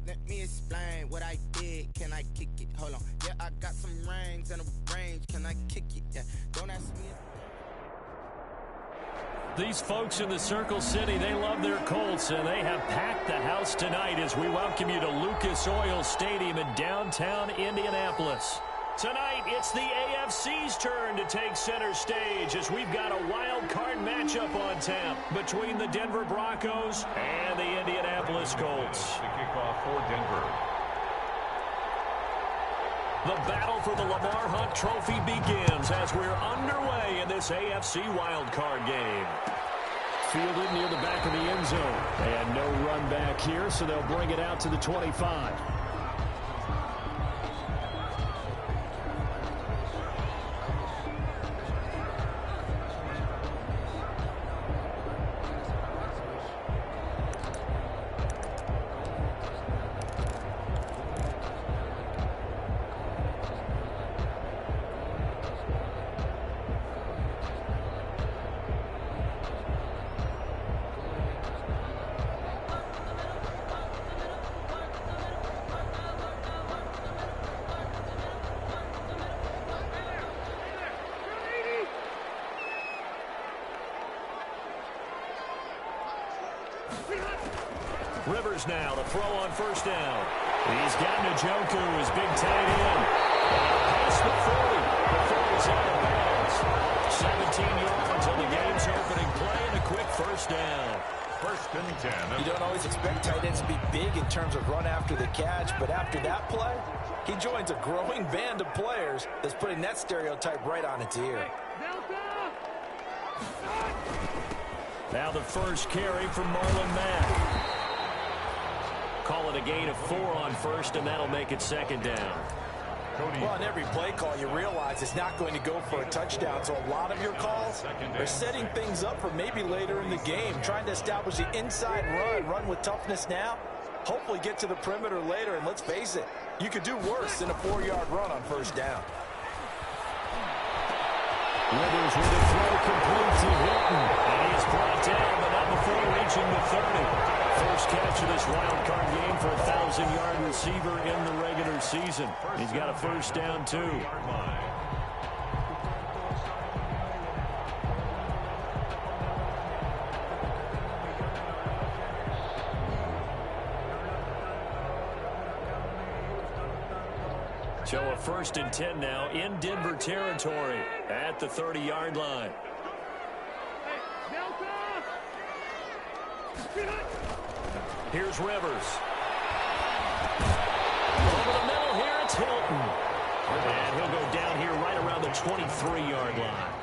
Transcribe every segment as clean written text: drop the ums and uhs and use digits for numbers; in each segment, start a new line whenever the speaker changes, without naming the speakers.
Let me explain what I did. Can I kick it? Hold on. Yeah, I got some rings and a range. Can I kick it? Yeah. Don't ask me.
These folks in the Circle City, they love their Colts, and they have packed the house tonight as we welcome you to Lucas Oil Stadium in downtown Indianapolis. Tonight, it's the AFC's turn to take center stage as we've got a wild card matchup on tap between the Denver Broncos and the Indianapolis Colts.
The kickoff for Denver.
The battle for the Lamar Hunt Trophy begins as we're underway in this AFC wildcard game. Fielded near the back of the end zone. And no run back here, so they'll bring it out to the 25. Rivers now to throw on first down. He's got Njoku, his big tight end. Past the 40 before he's out of bounds. 17 yards on the game's opening play and a quick first down.
First and 10.
You don't always expect tight ends to be big in terms of run after the catch, but after that play, he joins a growing band of players that's putting that stereotype right on its ear.
Now the first carry from Marlon Mack. Call it a gain of 4 on first, and that'll make it second down.
Well, on every play call, you realize it's not going to go for a touchdown, so a lot of your calls are setting things up for maybe later in the game, trying to establish the inside run with toughness now, hopefully get to the perimeter later, and let's face it, you could do worse than a 4-yard run on first down.
Rivers with a throw complete to Hilton, and he's brought down, but not before reaching the 30. First catch of this wild card game for a 1,000-yard receiver in the regular season. He's got a first down, too. So a first and 10 now in Denver territory at the 30-yard line. Here's Rivers. Over the middle here, it's Hilton. And he'll go down here right around the 23-yard line.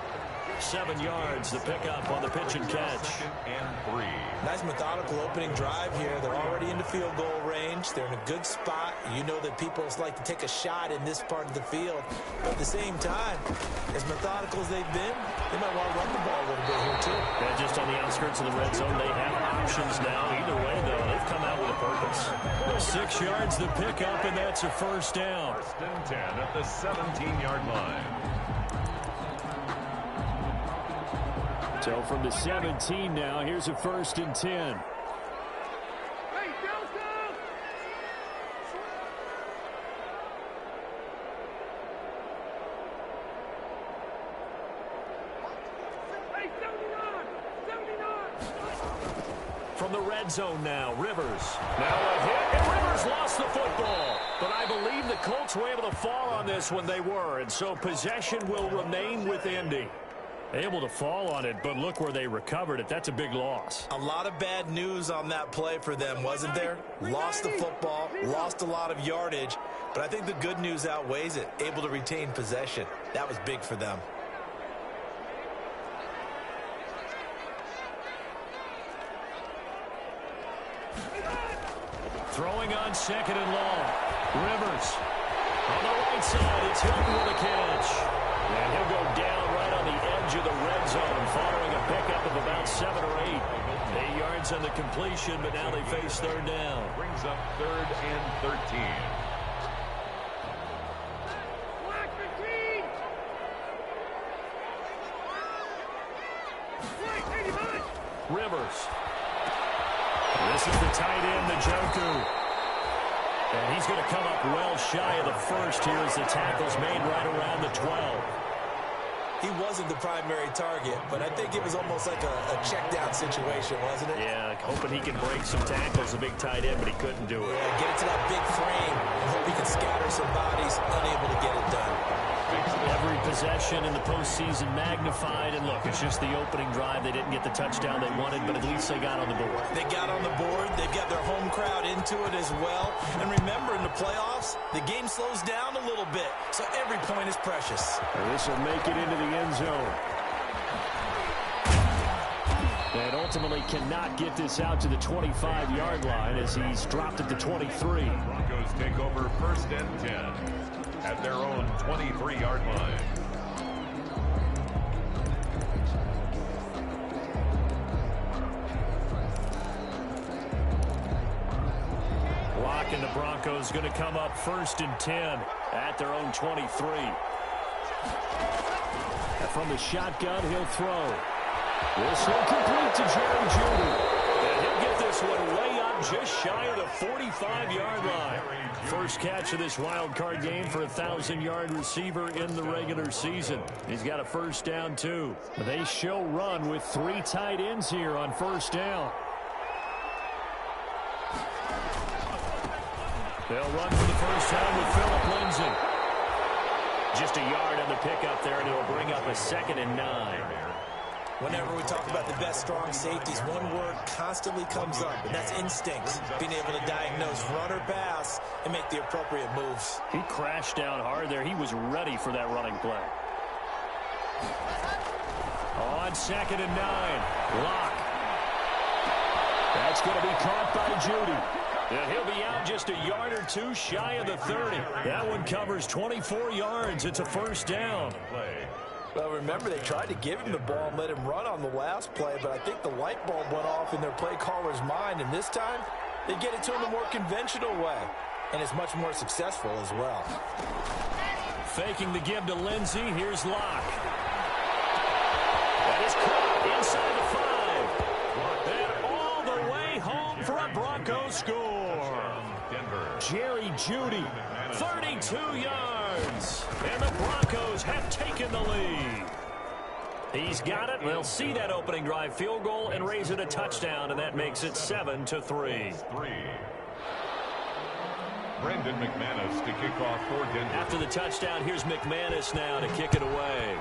7 yards, the pickup on the pitch and catch.
And 3.
Nice methodical opening drive here. They're already into field goal range. They're in a good spot. You know that people like to take a shot in this part of the field. But at the same time, as methodical as they've been, they might want to run the ball a little bit here, too.
Yeah, just on the outskirts of the red zone, they have options now. Either way, though, they've come out with a purpose. 6 yards, the pickup, and that's a first down.
First and 10 at the 17-yard line.
So from the 17 now, here's a first and 10. From the red zone now, Rivers. Now a hit, and Rivers lost the football. But I believe the Colts were able to fall on this when they were, and so possession will remain with Indy. Able to fall on it, but look where they recovered it. That's a big loss.
A lot of bad news on that play for them, wasn't there? Lost the football, lost a lot of yardage, but I think the good news outweighs it. Able to retain possession. That was big for them.
Throwing on second and long. Rivers. On the right side, it's Hilton with a catch. And he'll go down right on the edge of the red zone following a pickup of about 7 or 8. 8 yards on the completion, but now they face third down.
Brings up 3rd and 13.
Rivers. This is the tight end, Njoku. And he's going to come up well shy of the first here as the tackle's made right around the 12.
He wasn't the primary target, but I think it was almost like a check-down situation, wasn't it?
Yeah, hoping he can break some tackles, a big tight end, but he couldn't do it.
Yeah, get it to that big frame and hope he can scatter some bodies, unable to get it done.
Every possession in the postseason magnified, and look, it's just the opening drive. They didn't get the touchdown they wanted, but at least they got on the board.
They got on the board. They've got their home crowd into it as well. And remember, in the playoffs, the game slows down a little bit, so every point is precious.
This will make it into the end zone. And ultimately cannot get this out to the 25-yard line as he's dropped at the 23.
Broncos take over 1st and 10 at their own 23-yard line.
Blocking the Broncos going to come up 1st and 10 at their own 23. And from the shotgun, he'll throw. This will complete to Jerry Jeudy. And he'll get this one way up just shy of the 45-yard line. First catch of this wild card game for a 1,000-yard receiver in the regular season. He's got a first down, too. They show run with 3 tight ends here on first down. They'll run for the first time with Phillip Lindsay. Just a yard on the pickup there, and it'll bring up a 2nd and 9.
Whenever we talk about the best strong safeties, one word constantly comes up, and that's instincts. Being able to diagnose run or pass and make the appropriate moves.
He crashed down hard there. He was ready for that running play. On 2nd and 9, Locke. That's going to be caught by Jeudy. And he'll be out just a yard or 2 shy of the 30. That one covers 24 yards. It's a first down.
Well, remember, they tried to give him the ball and let him run on the last play, but I think the light bulb went off in their play caller's mind, and this time they get it to him the more conventional way, and it's much more successful as well.
Faking the give to Lindsay. Here's Locke. That is caught inside the 5. And all the way home for a Broncos score. Jerry Jeudy, 32 yards. And the Broncos have taken the lead. He's got it. They'll see that opening drive field goal and raise it a touchdown, and that makes it 7-3.
Brendan McManus to kick off for Denver.
After the touchdown, here's McManus now to kick it away.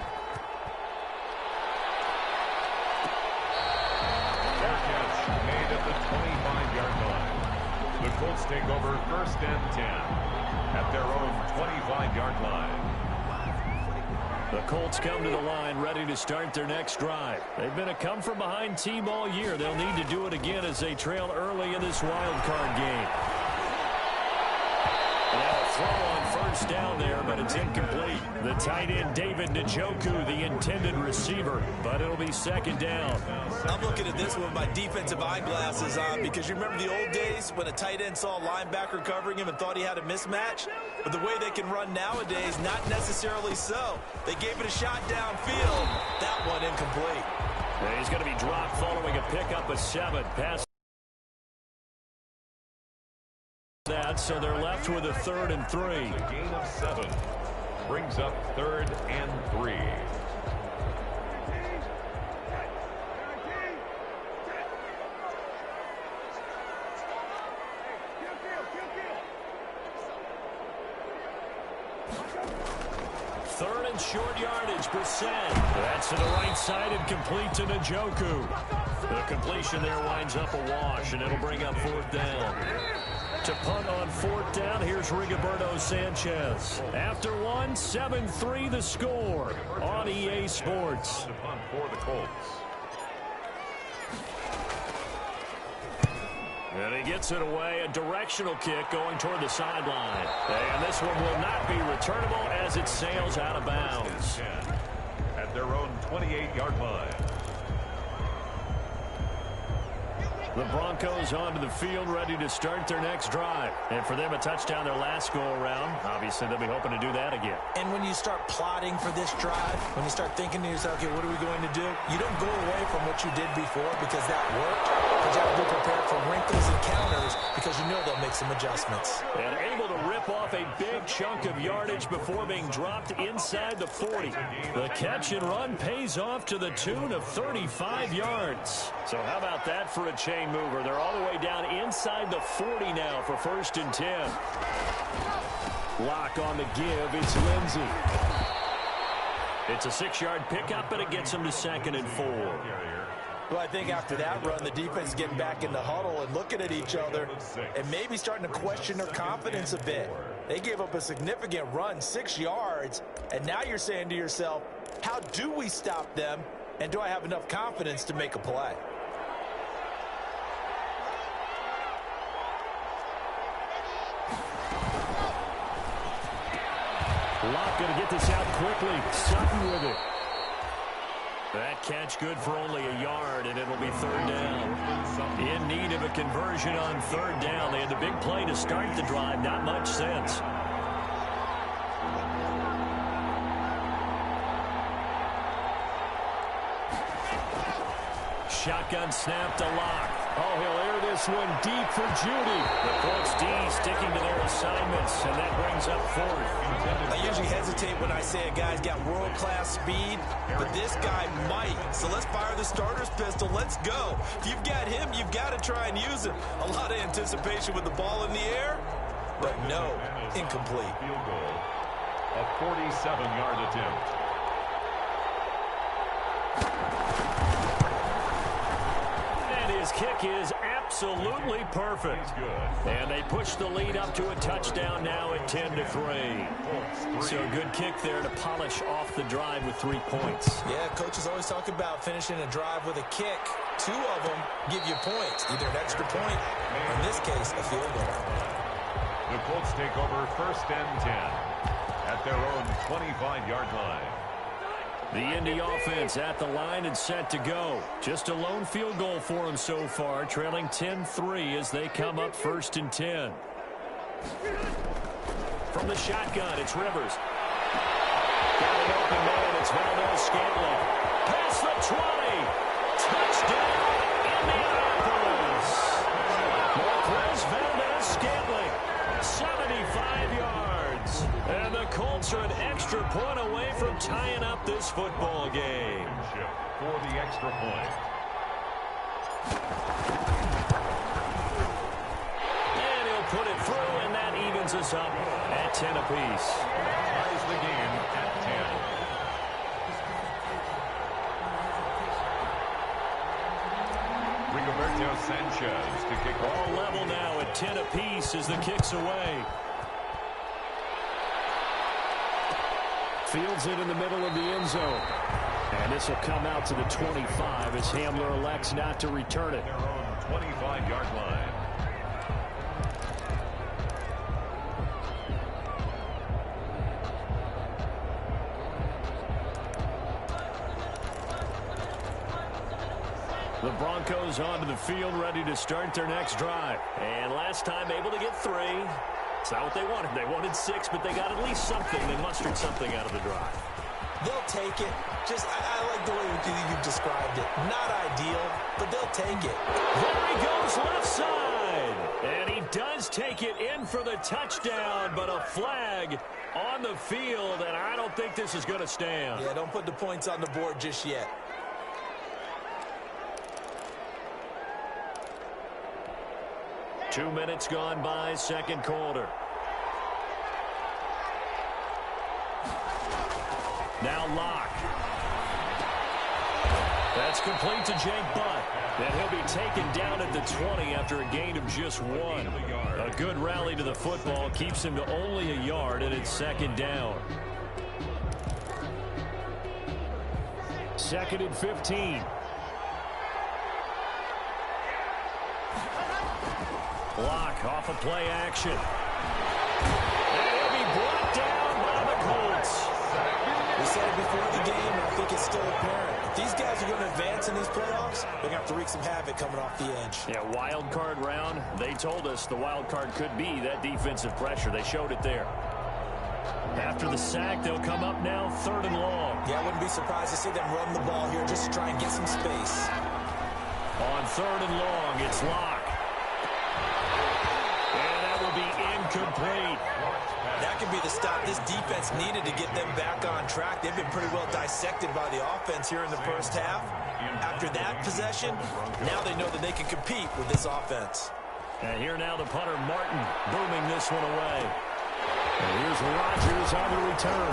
Catch made at the 25-yard line. The Colts take over 1st and 10 at their own 25-yard line.
The Colts come to the line ready to start their next drive. They've been a come-from-behind team all year. They'll need to do it again as they trail early in this wild card game. Now a throw on first down there, but it's incomplete. The tight end, David Njoku, the intended receiver, but it'll be 2nd down.
I'm looking at this with my defensive eyeglasses on because you remember the old days when a tight end saw a linebacker covering him and thought he had a mismatch? But the way they can run nowadays, not necessarily so. They gave it a shot downfield. That one incomplete.
And he's going to be dropped following a pickup of 7. Pass that, so they're left with a 3rd and 3.
A gain of 7 brings up 3rd and 3.
Third and short yardage, Brissett. That's to the right side and complete to Njoku. The completion there winds up a wash, and it'll bring up 4th down. To punt on 4th down, here's Rigoberto Sanchez. After 1, 7-3 the score on EA Sports.
To punt for the Colts.
And he gets it away, a directional kick going toward the sideline. And this one will not be returnable as it sails out of bounds.
At their own 28-yard line.
The Broncos onto the field, ready to start their next drive. And for them, a touchdown their last go-around. Obviously, they'll be hoping to do that again.
And when you start plotting for this drive, when you start thinking to yourself, okay, what are we going to do? You don't go away from what you did before because that worked. but you have to be prepared for wrinkles and counters because you know they'll make some adjustments.
And able to rip off a big chunk of yardage before being dropped inside the 40. The catch and run pays off to the tune of 35 yards. So how about that for a chain mover? They're all the way down inside the 40 now for 1st and 10. Lock on the give. It's Lindsey. It's a 6-yard pickup, and it gets him to 2nd and 4.
Well, I think after that run, the defense is getting back in the huddle and looking at each other and maybe starting to question their confidence a bit. They gave up a significant run, 6 yards, and now you're saying to yourself, how do we stop them, and do I have enough confidence to make a play?
Locke going to get this out quickly. Sutton with it. That catch good for only a yard, and it'll be 3rd down. In need of a conversion on 3rd down. They had the big play to start the drive. Not much sense. Shotgun snap to Locke. Oh, he'll air this one deep for Judy. The Colts D sticking to their assignments, and that brings up 4th.
I usually hesitate when I say a guy's got world-class speed, but this guy might. So let's fire the starter's pistol. Let's go. If you've got him, you've got to try and use it. A lot of anticipation with the ball in the air, but no, incomplete.
Field goal, a 47-yard attempt.
His kick is absolutely perfect. And they push the lead up to a touchdown now at 10-3. So a good kick there to polish off the drive with 3 points.
Yeah, coaches always talk about finishing a drive with a kick. 2 of them give you points, either an extra point, or in this case, a field goal.
The Colts take over 1st and 10 at their own 25-yard line.
The Indy offense at the line and set to go. Just a lone field goal for them so far, trailing 10-3 as they come up 1st and 10. From the shotgun, it's Rivers. Got an open man, it's Valdez-Scantling. Past the 20. Touchdown, Indianapolis. Marquez Valdez-Scantling, 75 yards. And the Colts are an extra point away from tying up this football game.
For the extra point.
And he'll put it through, and that evens us up at 10 apiece.
Ties the game at 10. Rigoberto Sanchez to kick off.
All level now at 10 apiece as the kick's away. Fields it in the middle of the end zone. And this will come out to the 25 as Hamler elects not to return it.
Their own 25-yard line.
The Broncos onto the field, ready to start their next drive. And last time able to get 3. It's not what they wanted. They wanted 6, but they got at least something. They mustered something out of the drive.
They'll take it. I like the way you've described it. Not ideal, but they'll take it.
There he goes left side. And he does take it in for the touchdown, but a flag on the field, and I don't think this is going to stand.
Yeah, don't put the points on the board just yet.
Two minutes gone by, 2nd quarter. Now Locke. That's complete to Jake Butt. And he'll be taken down at the 20 after a gain of just 1. A good rally to the football keeps him to only a yard, and it's 2nd down. 2nd and 15. Locke off of play action. And he'll be brought down by the Colts.
We said it before the game, and I think it's still apparent. If these guys are going to advance in these playoffs, they're going to have to wreak some havoc coming off the edge.
Yeah, wild card round. They told us the wild card could be that defensive pressure. They showed it there. After the sack, they'll come up now 3rd and long.
Yeah, I wouldn't be surprised to see them run the ball here just to try and get some space.
On 3rd and long, it's Locke. And that will be incomplete.
That could be the stop this defense needed to get them back on track. They've been pretty well dissected by the offense here in the first half. After that possession, now they know that they can compete with this offense.
And here now the punter, Martin, booming this one away. And here's Rodgers on the return.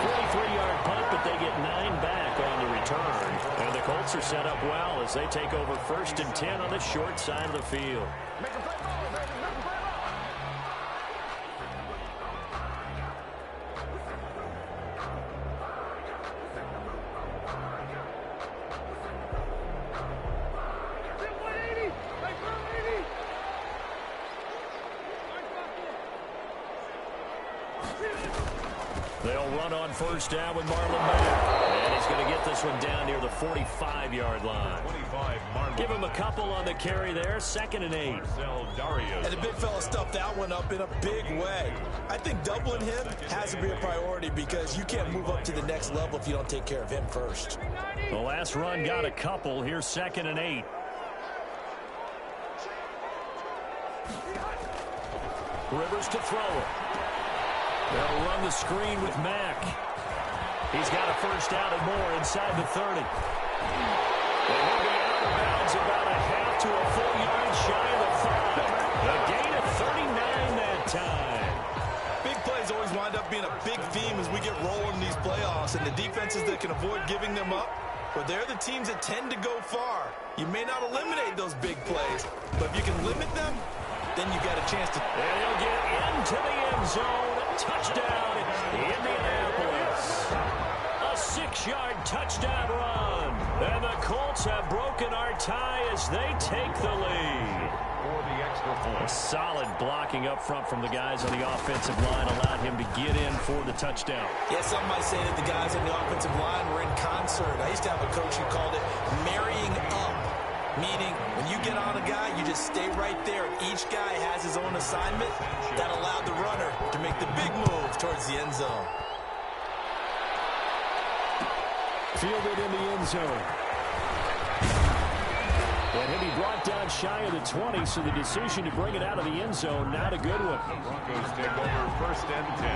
43-yard punt, but they get 9 back on the return. And the Colts are set up well as they take over 1st and 10 on the short side of the field. They'll run on 1st down with Marlon Mack. And he's going to get this one down near the 45-yard line. Give him a couple on the carry there. 2nd and 8.
And the big fella stuffed that one up in a big way. I think doubling him has to be a priority because you can't move up to the next level if you don't take care of him first.
The last run got a couple. Here's 2nd and 8. Rivers to throw it. They'll run the screen with Mack. He's got a 1st down and more inside the 30. And he'll be out of bounds about a half to a full yard shy of the 5. A gain of 39 that time.
Big plays always wind up being a big theme as we get rolling in these playoffs, and the defenses that can avoid giving them up, but they're the teams that tend to go far. You may not eliminate those big plays, but if you can limit them, then you got a chance to.
And he'll get into the end zone. Touchdown, Indianapolis. A 6-yard touchdown run. And the Colts have broken our tie as they take the lead.
For the extra point.
Solid blocking up front from the guys on the offensive line allowed him to get in for the touchdown.
Yeah, some might say that the guys on the offensive line were in concert. I used to have a coach who called it marrying up. Meaning, when you get on a guy, you just stay right there. Each guy has his own assignment. That allowed the runner to make the big move towards the end zone.
Fielded in the end zone. And he'll be brought down shy of the 20, so the decision to bring it out of the end zone, not a good one.
The Broncos take over 1st and 10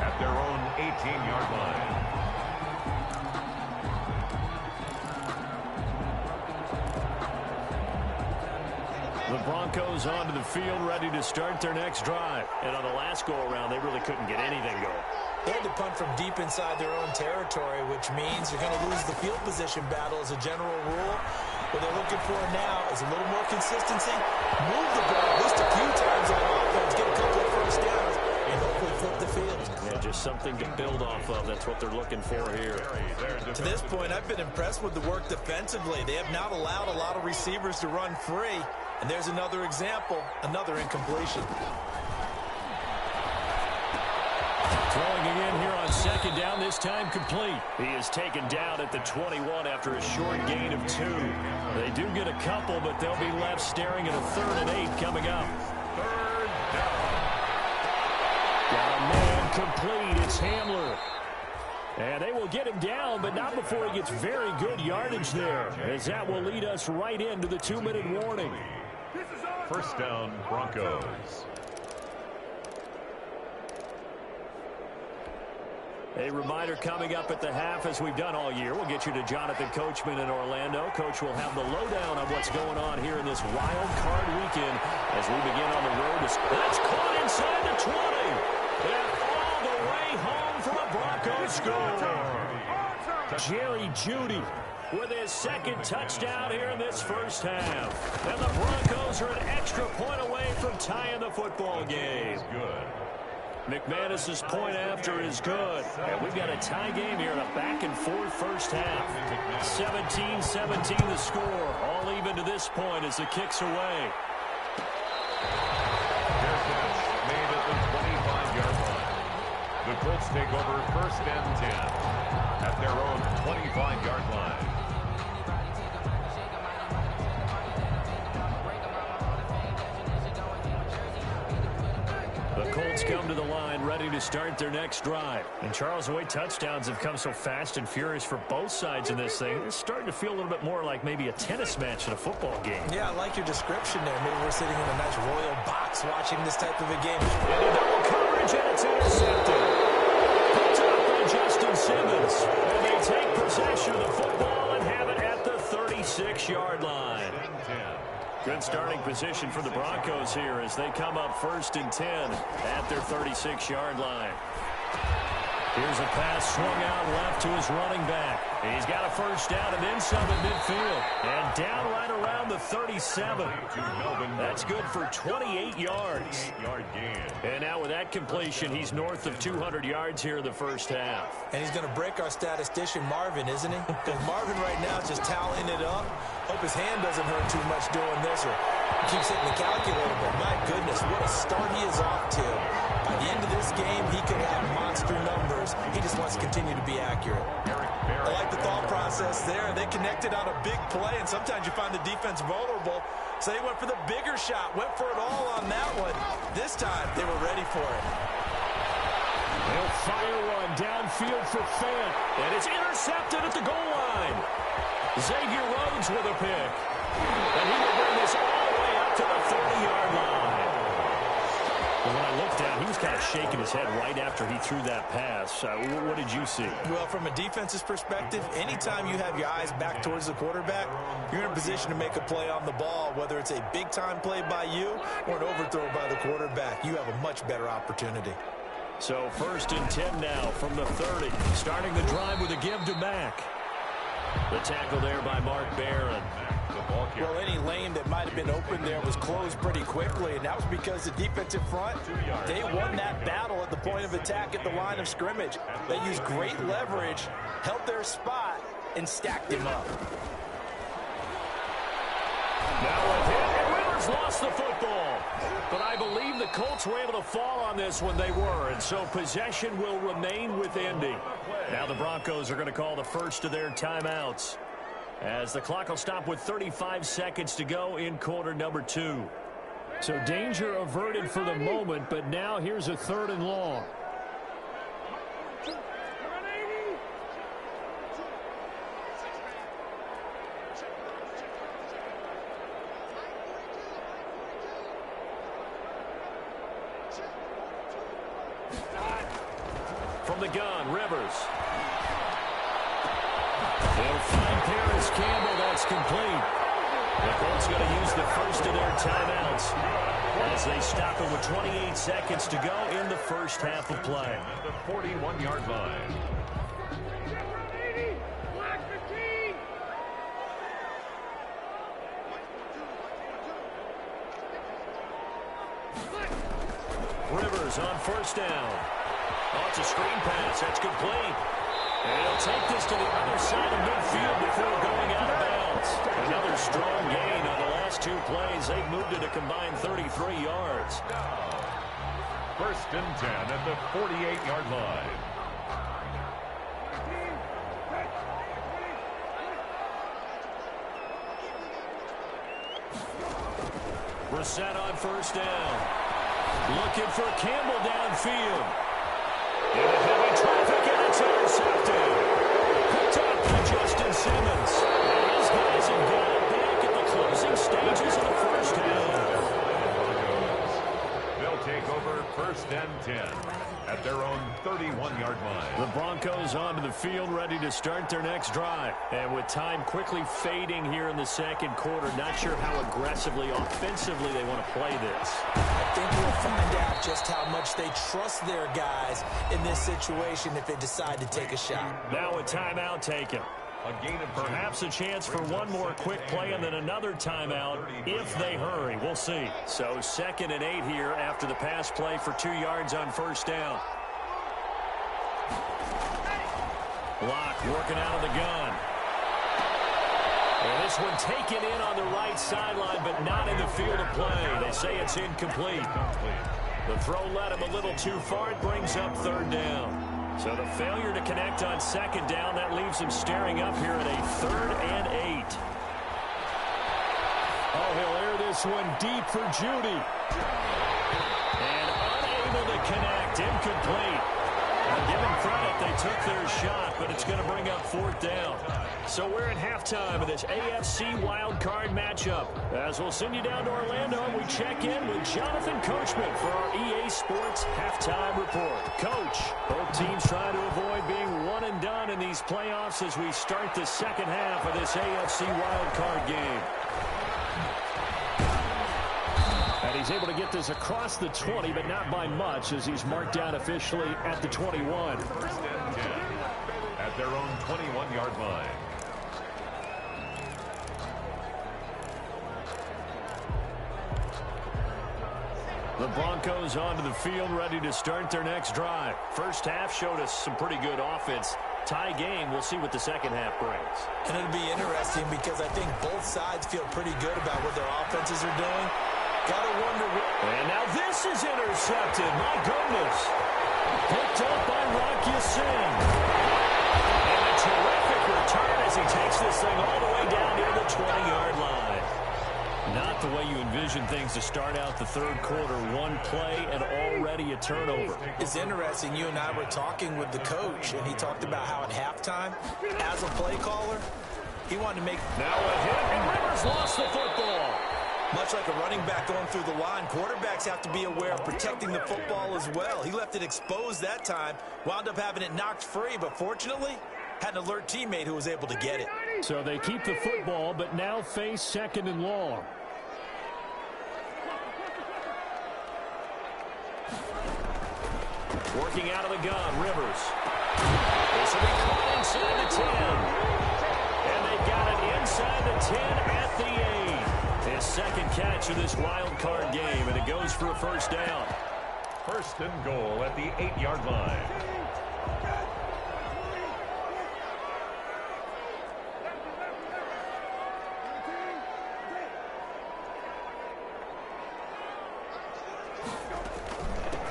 at their own 18-yard line.
The Broncos onto the field, ready to start their next drive. And on the last go-around, they really couldn't get anything going.
They had to punt from deep inside their own territory, which means you're going to lose the field position battle as a general rule. What they're looking for now is a little more consistency. Move the ball at least a few times on offense, get a couple of 1st downs, and hopefully flip the field.
Yeah, just something to build off of. That's what they're looking for here.
To this point, I've been impressed with the work defensively. They have not allowed a lot of receivers to run free. And there's another example, another incompletion.
Throwing again here on 2nd down, this time complete. He is taken down at the 21 after a short gain of 2. They do get a couple, but they'll be left staring at a 3rd and 8 coming up.
3rd down.
Got a man complete. It's Hamler. And they will get him down, but not before he gets very good yardage there, as that will lead us right into the 2-minute warning.
1st down, Broncos.
A reminder coming up at the half, as we've done all year. We'll get you to Jonathan Coachman in Orlando. Coach will have the lowdown on what's going on here in this wild card weekend as we begin on the road. That's caught inside the 20. And all the way home for a Broncos score. Jerry Jeudy with his 2nd touchdown here in this first half. And the Broncos are an extra point away from tying the football game.
Good.
McManus's point after is good. And we've got a tie game here in a back-and-forth first half. 17-17 the score. All even to this point as the kick's away.
Their catch made at the 25-yard line. The Colts take over 1st and 10 at their own 25-yard line.
The Colts come to the line ready to start their next drive. And Charles, the way touchdowns have come so fast and furious for both sides in this thing, it's starting to feel a little bit more like maybe a tennis match in a football game.
Yeah, I like your description there. Maybe we're sitting in a nice royal box watching this type of a game.
Into double coverage, and it's intercepted. Picked up by Justin Simmons. And they take possession of the football and have it at the 36-yard line. Good starting position for the Broncos here as they come up 1st and 10 at their 36-yard line. Here's a pass swung out left to his running back. He's got a first down and then some at midfield. And down right around the 37. That's good for 28 yards. And now with that completion, he's north of 200 yards here in the first half.
And he's going to break our statistician Marvin, isn't he? Because Marvin right now is just tallying it up. Hope his hand doesn't hurt too much doing this or keeps hitting the calculator. But my goodness, what a start he is off to. By the end of this game, he could have monster numbers. He just wants to continue to be accurate. I like the thought process there. They connected on a big play, and sometimes you find the defense vulnerable. So they went for the bigger shot, went for it all on that one. This time, they were ready for it.
They'll fire one downfield for Fant, and it's intercepted at the goal line. Xavier Rhodes with a pick. And he will bring this all the way up to the 30-yard line. And when I looked down, he was kind of shaking his head right after he threw that pass. What did you see?
Well, from a defense's perspective, anytime you have your eyes back towards the quarterback, you're in a position to make a play on the ball, whether it's a big-time play by you or an overthrow by the quarterback. You have a much better opportunity.
So 1st and 10 now from the 30. Starting the drive with a give to Mack. The tackle there by Mark Barron.
Well, any lane that might have been open there was closed pretty quickly, and that was because the defensive front, they won that battle at the point of attack at the line of scrimmage. They used great leverage, held their spot, and stacked him up.
Now with him, and Rivers lost the football. But I believe the Colts were able to fall on this when they were, and so possession will remain with Indy. Now the Broncos are going to call the first of their timeouts, as the clock will stop with 35 seconds to go in quarter number 2. So danger averted for the moment, but now here's a 3rd and long. From the gun, Rivers. They'll find Paris Campbell. That's complete. The Colts going to use the first of their timeouts as they stop it with 28 seconds to go in the first half of play.
At the 41-yard line.
Rivers on first down. Oh, it's a screen pass. That's complete. And he'll take this to the other side of midfield before going out of bounds. Another strong gain on the last 2 plays. They've moved it a combined 33 yards.
1st and 10 at the 48-yard line.
Brissett on first down. Looking for Campbell downfield. Into heavy traffic, and it's intercepted. Picked up by Justin Simmons. And his guys have got it back at the closing stages of the first half.
They'll take over 1st and 10 at their own 31-yard line.
The Broncos onto the field, ready to start their next drive. And with time quickly fading here in the second quarter, not sure how aggressively, offensively they want to play this.
I think we'll find out just how much they trust their guys in this situation if they decide to take a shot.
Now a timeout taken. Perhaps a chance for one more quick play and then another timeout if they hurry. We'll see. So 2nd and 8 here after the pass play for 2 yards on first down. Locke working out of the gun. And this one taken in on the right sideline, but not in the field of play. They say it's incomplete. The throw led him a little too far. It brings up 3rd down. So the failure to connect on 2nd down, that leaves him staring up here at a 3rd and 8. Oh, he'll air this one deep for Judy. And Unable to connect. Incomplete. Now, give them credit. They took their shot, but it's going to bring up fourth down. So we're at halftime of this AFC wildcard matchup. As we'll send you down to Orlando, we check in with Jonathan Coachman for our EA Sports Halftime Report. Coach, both teams trying to avoid being one and done in these playoffs as we start the second half of this AFC wildcard game. And he's able to get this across the 20, but not by much, as he's marked down officially at the 21.
First and 10 at their own 21-yard line.
The Broncos onto the field, ready to start their next drive. First half showed us some pretty good offense. Tie game, we'll see what the second half brings.
And it'll be interesting because I think both sides feel pretty good about what their offenses are doing. Gotta wonder what...
And now this is intercepted. My goodness. Picked up by Rocky Sin. And a terrific return as he takes this thing all the way down near the 20-yard line. Not the way you envision things to start out the third quarter. One play and already a turnover.
It's interesting. You and I were talking with the coach, and he talked about how at halftime, as a play caller, he wanted to make...
Now a hit, and Rivers lost the football.
Much like a running back going through the line, quarterbacks have to be aware of protecting the football as well. He left it exposed that time, wound up having it knocked free, but fortunately, had an alert teammate who was able to get it.
So they keep the football, but now face second and long. Working out of the gun, Rivers. This will be caught inside the 10. And they got it inside the 10 at the 8. His second catch of this wild card game, and it goes for a first down.
First and goal at the 8-yard line.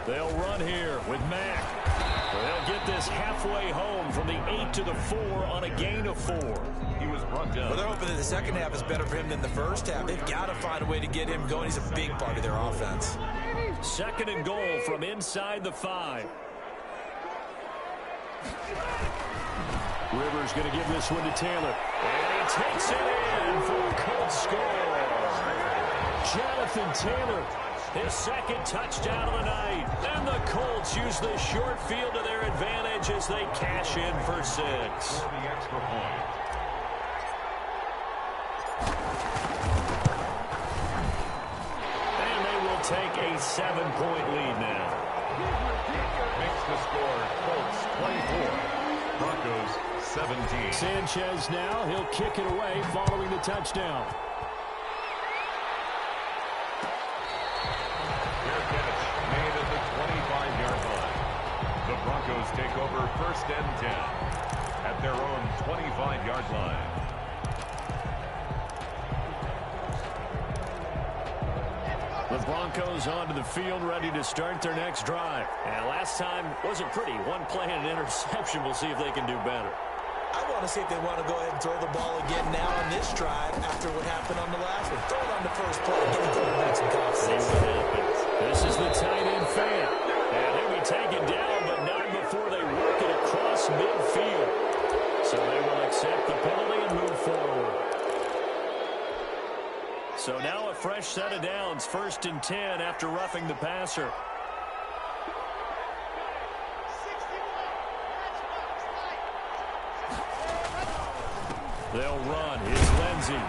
They'll run here with Mack. They'll get this halfway home from the 8 to the 4 on a gain of 4.
He was brought down.
Well, they're hoping that the second half is better for him than the first half. They've got to find a way to get him going. He's a big part of their offense.
Second and goal from inside the 5. Rivers going to give this one to Taylor. And he takes it in for a Colts score. Jonathan Taylor, his second touchdown of the night. And the Colts use the short field to their advantage as they cash in for 6.
For the extra point.
And they will take a 7-point lead now.
Makes the score Colts 24, Broncos 17.
Sanchez now, he'll kick it away following the touchdown.
Made at the 25-yard line. The Broncos take over first and 10 at their own 25-yard line.
The Broncos onto the field, ready to start their next drive. And last time wasn't pretty. One play and an interception. We'll see if they can do better.
I want to see if they want to go ahead and throw the ball again now on this drive after what happened on the last one. Throw it on the first play. Give the quarterback some confidence.
See what happens. This is the tight end fan. And he'll be taken down, but not before they work it across midfield. So they will accept the penalty and move forward. So now a fresh set of downs, first and 10 after roughing the passer. They'll run. Here's Lindsey.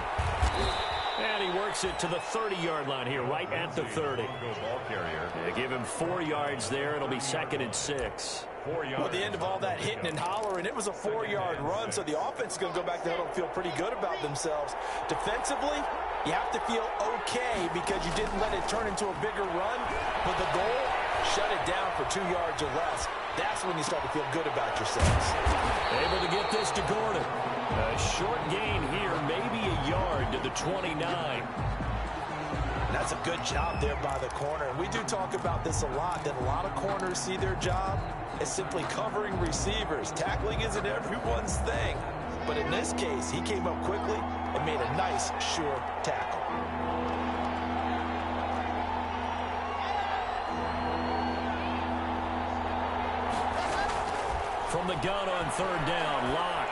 And he works it to the 30-yard line here, right at the 30.
Ball carrier.
They give him 4 yards there. It'll be second and 6.
4 yards.
Well, at the end of all that hitting and hollering, it was a 4-yard run, so the offense is going to go back to huddle and feel pretty good about themselves. Defensively, you have to feel okay because you didn't let it turn into a bigger run. But the goal, shut it down for 2 yards or less. That's when you start to feel good about yourselves.
Able to get this to Gordon. A short gain here, maybe a yard to the 29.
That's a good job there by the corner. And we do talk about this a lot, that a lot of corners see their job as simply covering receivers. Tackling isn't everyone's thing. But in this case, he came up quickly and made a nice, sure tackle.
from the gun on third down. Lock.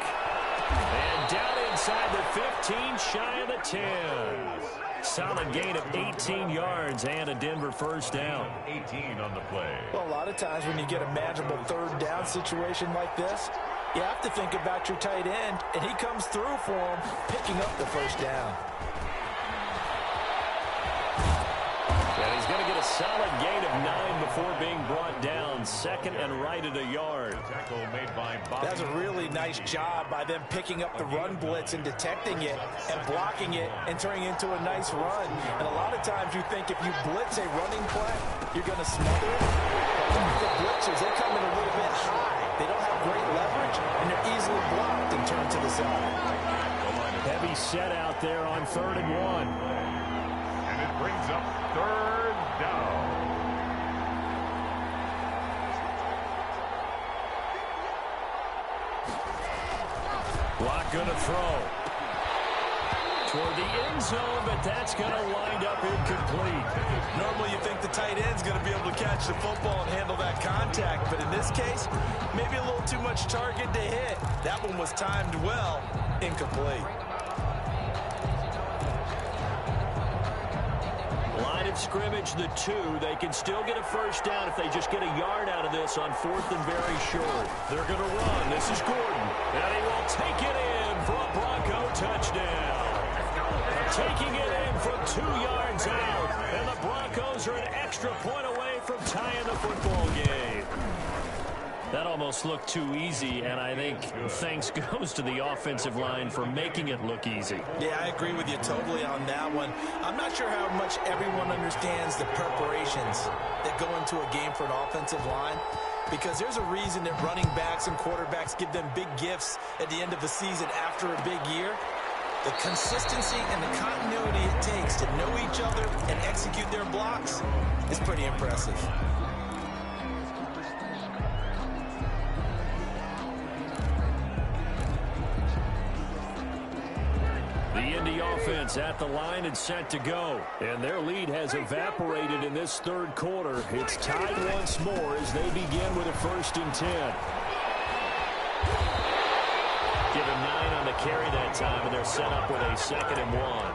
And down inside the 15, shy of the 10. Solid gain of 18 yards and a Denver first down.
18 on the play.
Well, a lot of times when you get a manageable third down situation like this, you have to think about your tight end, and he comes through for him, picking up the first down.
And he's going to get a solid gain of 9 before being brought down. Second and right at a yard.
Tackle made by Bobby.
That's a really nice job by them picking up the run blitz and detecting it and blocking it and turning it into a nice run. And a lot of times you think if you blitz a running play, you're going to smother it. But look at the blitzers. They come in a little bit high. They don't have great leverage, and they're easily blocked and turned to the side.
Heavy set out there on 3rd and 1.
And it brings up 3rd down.
Block going to throw. Toward the end zone, but that's going to wind up incomplete.
Normally you think the tight end's going to be able to catch the football and handle that contact, but in this case, maybe a little too much target to hit. That one was timed well, incomplete.
Line of scrimmage, the 2. They can still get a first down if they just get a yard out of this on 4th and very short. They're going to run. This is Gordon. And he will take it in for a Bronco touchdown. Taking it in from 2 yards out. And the Broncos are an extra point away from tying the football game. That almost looked too easy, and I think thanks goes to the offensive line for making it look easy.
Yeah, I agree with you totally on that one. I'm not sure how much everyone understands the preparations that go into a game for an offensive line, because there's a reason that running backs and quarterbacks give them big gifts at the end of the season after a big year. The consistency and the continuity it takes to know each other and execute their blocks is pretty impressive.
The Indy offense at the line and set to go. And their lead has evaporated in this 3rd quarter. It's tied once more as they begin with a 1st and 10. Give him 9 on the carry that time, and they're set up with a 2nd and 1.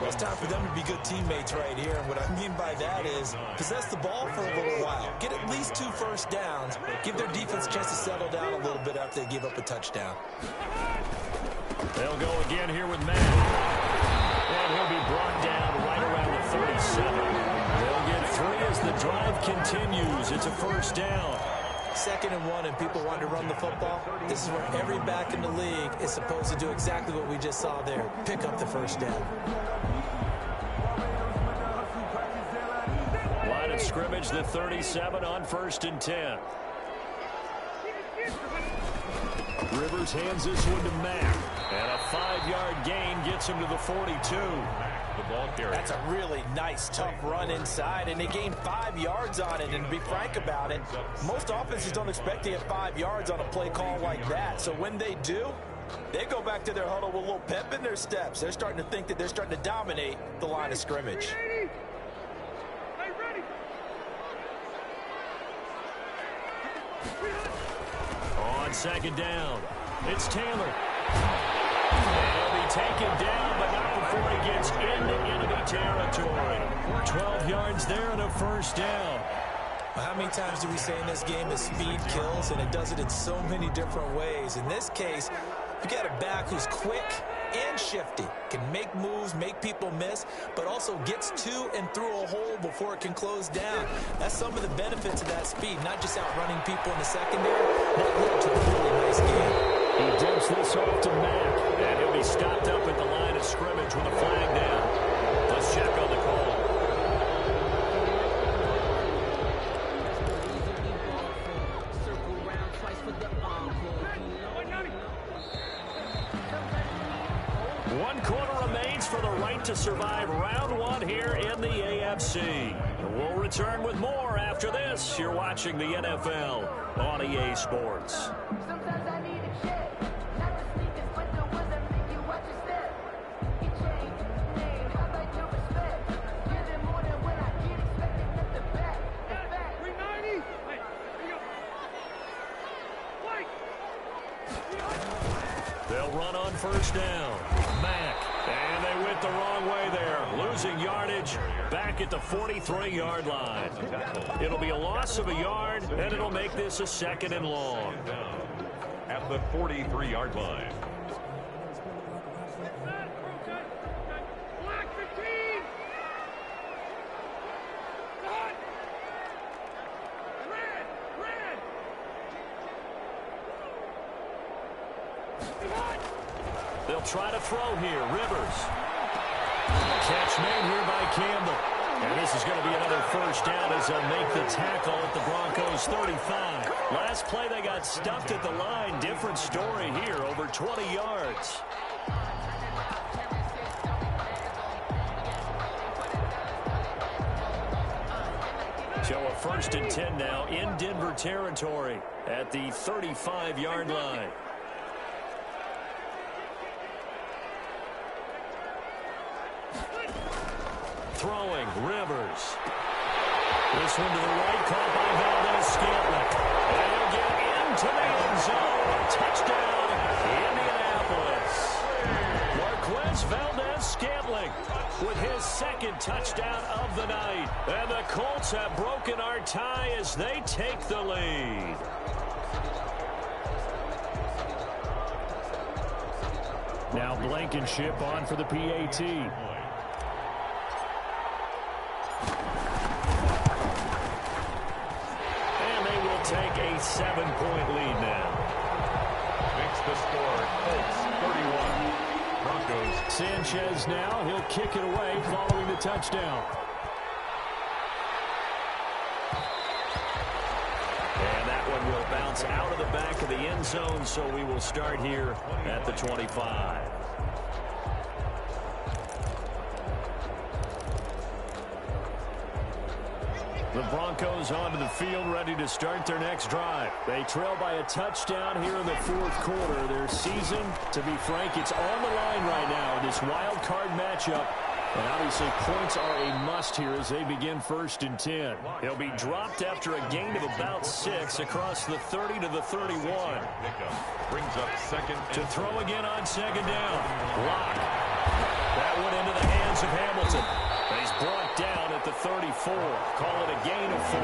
It's time for them to be good teammates right here. And what I mean by that is possess the ball for a little while. Get at least 2 first downs. Give their defense a chance to settle down a little bit after they give up a touchdown.
They'll go again here with Matt. And he'll be brought down right around the 37. They'll get 3 as the drive continues. It's a first down.
2nd and 1, and people want to run the football. This is where every back in the league is supposed to do exactly what we just saw there. Pick up the first down.
Line of scrimmage, the 37 on 1st and 10. Rivers hands this one to Mack. And a 5-yard gain gets him to the 42.
The ball carrier.
That's a really nice, tough run inside, and they gained 5 yards on it. And to be frank about it, most offenses don't expect to get 5 yards on a play call like that. So when they do, they go back to their huddle with a little pep in their steps. They're starting to think that they're starting to dominate the line of scrimmage.
On 2nd down, it's Taylor. And he'll be taken down, but not before he gets into enemy territory. 12 yards there and a first down.
How many times do we say in this game that speed kills, and it does it in so many different ways? In this case, you got a back who's quick and shifty, can make moves, make people miss, but also gets to and through a hole before it can close down. That's some of the benefits of that speed, not just outrunning people in the secondary, but led to a really nice game.
He dumps this off to Mack, and he'll be stopped up at the line of scrimmage with a flag down. Let's check on the call. One quarter remains for the right to survive round 1 here in the AFC. We'll return with more after this. You're watching the NFL on EA Sports. They'll run on first down. Mack. And they went the wrong way there. Losing yardage back at the 43-yard line. It'll be a loss of a yard, and it'll make this a 2nd and long.
At the 43-yard line.
They'll try to throw here. Rivers. Catch made here by Campbell. And this is going to be another first down as they'll make the tackle at the Broncos' 35. Last play they got stuffed at the line. Different story here, over 20 yards. So a 1st and 10 now in Denver territory at the 35-yard line. Throwing, Rivers. This one to the right, caught by Valdez-Scantling. And he'll get into the end zone. Touchdown, Indianapolis. Marquez Valdez-Scantling with his 2nd touchdown of the night. And the Colts have broken our tie as they take the lead. Now Blankenship on for the PAT. Take a 7-point lead now.
Makes the score Colts 31. Broncos.
Sanchez now. He'll kick it away following the touchdown. And that one will bounce out of the back of the end zone, so we will start here at the 25. The Broncos onto the field, ready to start their next drive. They trail by a touchdown here in the 4th quarter. Their season, to be frank, it's on the line right now in this wild card matchup. And obviously points are a must here as they begin 1st and 10. He'll be dropped after a gain of about 6 across the 30 to the 31.
Brings up 2nd.
To throw again on 2nd down. Lock. That one into the hands of Hamilton. He's brought down at the 34. Call it a gain of 4.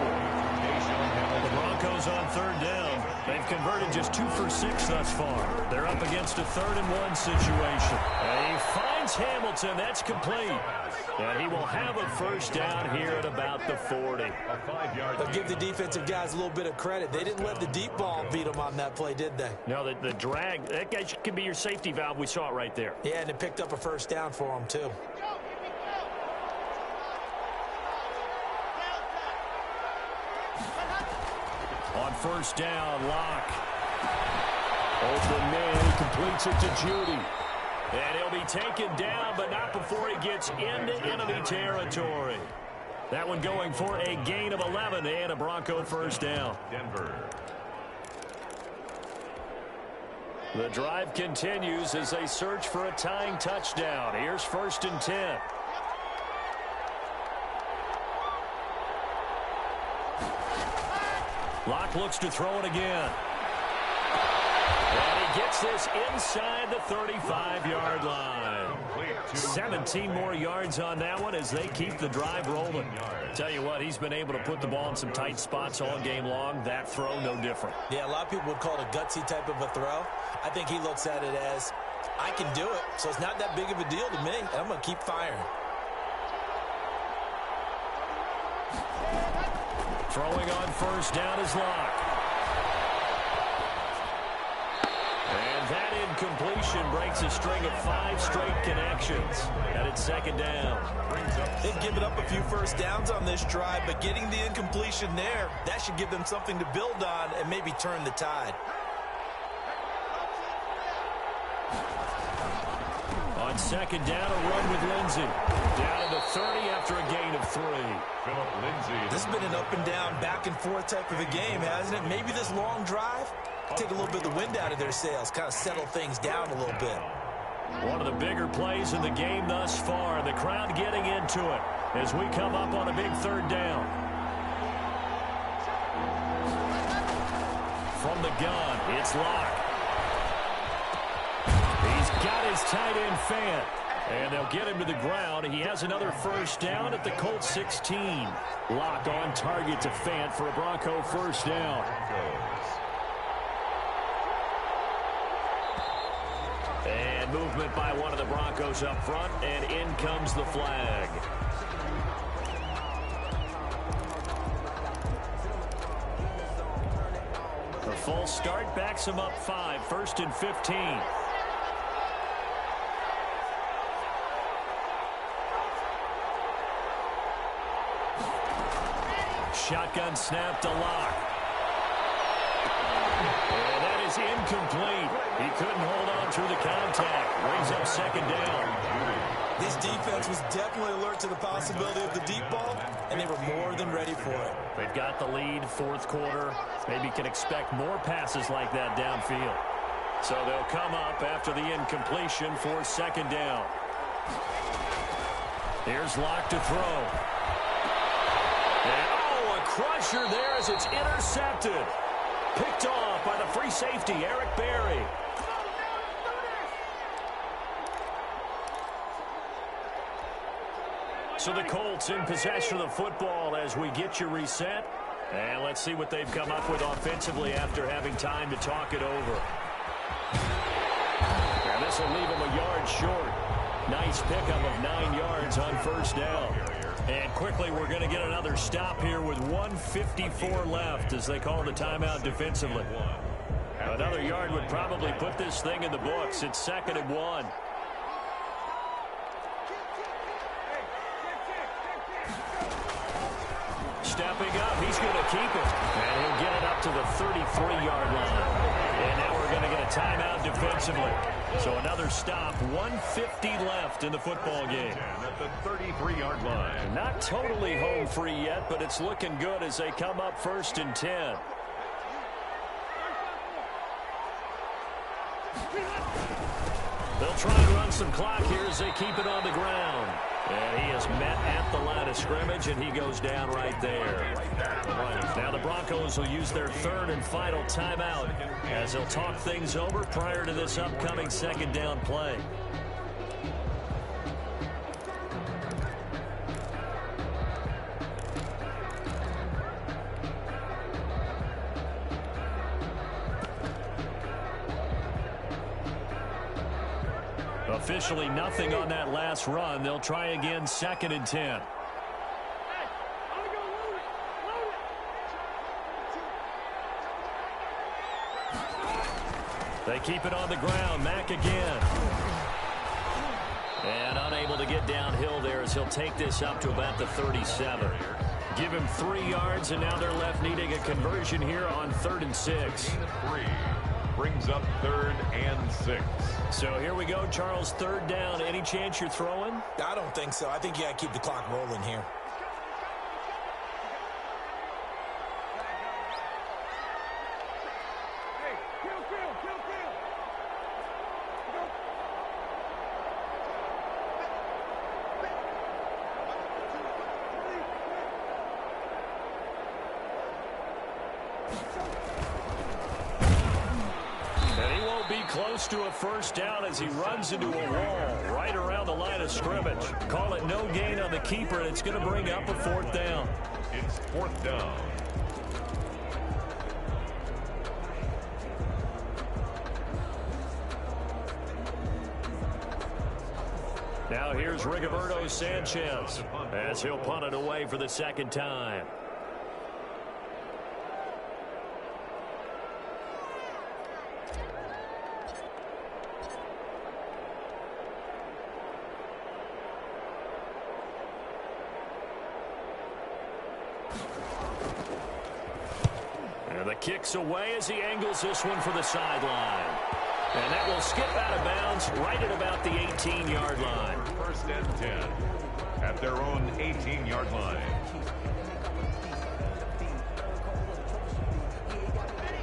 The Broncos on 3rd down. They've converted just 2 for 6 thus far. They're up against a 3rd and 1 situation. And he finds Hamilton. That's complete. And he will have a first down here at about the 40.
I'll give the defensive guys a little bit of credit. They didn't let the deep ball beat them on that play, did they?
No, the drag, that guy could be your safety valve. We saw it right there.
Yeah, and it picked up a first down for them, too.
On first down, Locke. Open man, he completes it to Judy. And he'll be taken down, but not before he gets into enemy territory. That one going for a gain of 11 and a Bronco first down.
Denver.
The drive continues as they search for a tying touchdown. Here's 1st and 10. Locke looks to throw it again. And he gets this inside the 35-yard line. 17 more yards on that one as they keep the drive rolling. Tell you what, he's been able to put the ball in some tight spots all game long. That throw, no different.
Yeah, a lot of people would call it a gutsy type of a throw. I think he looks at it as, I can do it, so it's not that big of a deal to me, and I'm going to keep firing.
Throwing on first down is Locke. And that incompletion breaks a string of 5 straight connections. And it's 2nd down.
They've given up a few first downs on this drive, but getting the incompletion there, that should give them something to build on and maybe turn the tide.
On 2nd down, a run with Lindsey. Down to the 30 after a gain of 3.
Philip Lindsay.
This has been an up and down, back and forth type of a game, hasn't it? Maybe this long drive, take a little bit of the wind out of their sails, kind of settle things down a little bit.
One of the bigger plays in the game thus far. The crowd getting into it as we come up on a big 3rd down. From the gun, it's Locke. got his tight end Fant. And they'll get him to the ground. He has another first down at the Colts 16. Lock on target to Fant for a Bronco first down. And movement by one of the Broncos up front, and in comes the flag. The false start backs him up 5, 1st and 15. Shotgun snap to Lock. And that is incomplete. He couldn't hold on through the contact. Brings up 2nd down.
This defense was definitely alert to the possibility of the deep ball, and they were more than ready for it.
They've got the lead, 4th quarter. Maybe can expect more passes like that downfield. So they'll come up after the incompletion for 2nd down. Here's Lock to throw. And, a crusher there as it's intercepted. Picked off by the free safety, Eric Berry. So the Colts in possession of the football as we get you reset. And let's see what they've come up with offensively after having time to talk it over. And this will leave them a yard short. Nice pickup of 9 yards on first down. And quickly we're going to get another stop here with 1:54 left as they call the timeout defensively. Another yard would probably put this thing in the books. It's 2nd and 1. Stepping up, he's going to keep it. And he'll get it up to the 33-yard line. And now we're going to get a timeout defensively. So another stop, 1:50 left in the football game.
At the 33-yard line.
Not totally home free yet, but it's looking good as they come up 1st and 10. They'll try and run some clock here as they keep it on the ground. And he is met at the line of scrimmage, and he goes down right there. Now the Broncos will use their 3rd and final timeout as they'll talk things over prior to this upcoming 2nd down play. Officially nothing on that last run. They'll try again, 2nd and 10. They keep it on the ground. Mack again. And unable to get downhill there as he'll take this up to about the 37. Give him 3 yards, and now they're left needing a conversion here on 3rd and 6.
Brings up 3rd and 6.
So here we go, Charles, 3rd down. Any chance you're throwing?
I don't think so. I think you got to keep the clock rolling here.
Close to a first down as he runs into a wall right around the line of scrimmage. Call it no gain on the keeper, and it's going to bring up a 4th down.
It's 4th down.
Now here's Rigoberto Sanchez as he'll punt it away for the 2nd time. The kick's away as he angles this one for the sideline. And that will skip out of bounds right at about the 18-yard line.
1st and 10 at their own 18-yard line.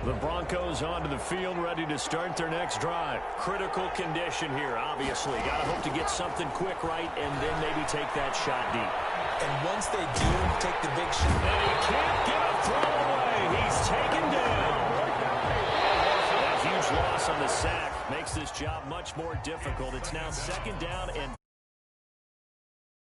The Broncos onto the field, ready to start their next drive. Critical condition here, obviously. Got to hope to get something quick right and then maybe take that shot deep.
And once they do take the big shot.
And he can't get a throw away. He's taken down. That huge loss on the sack makes this job much more difficult. It's now second down and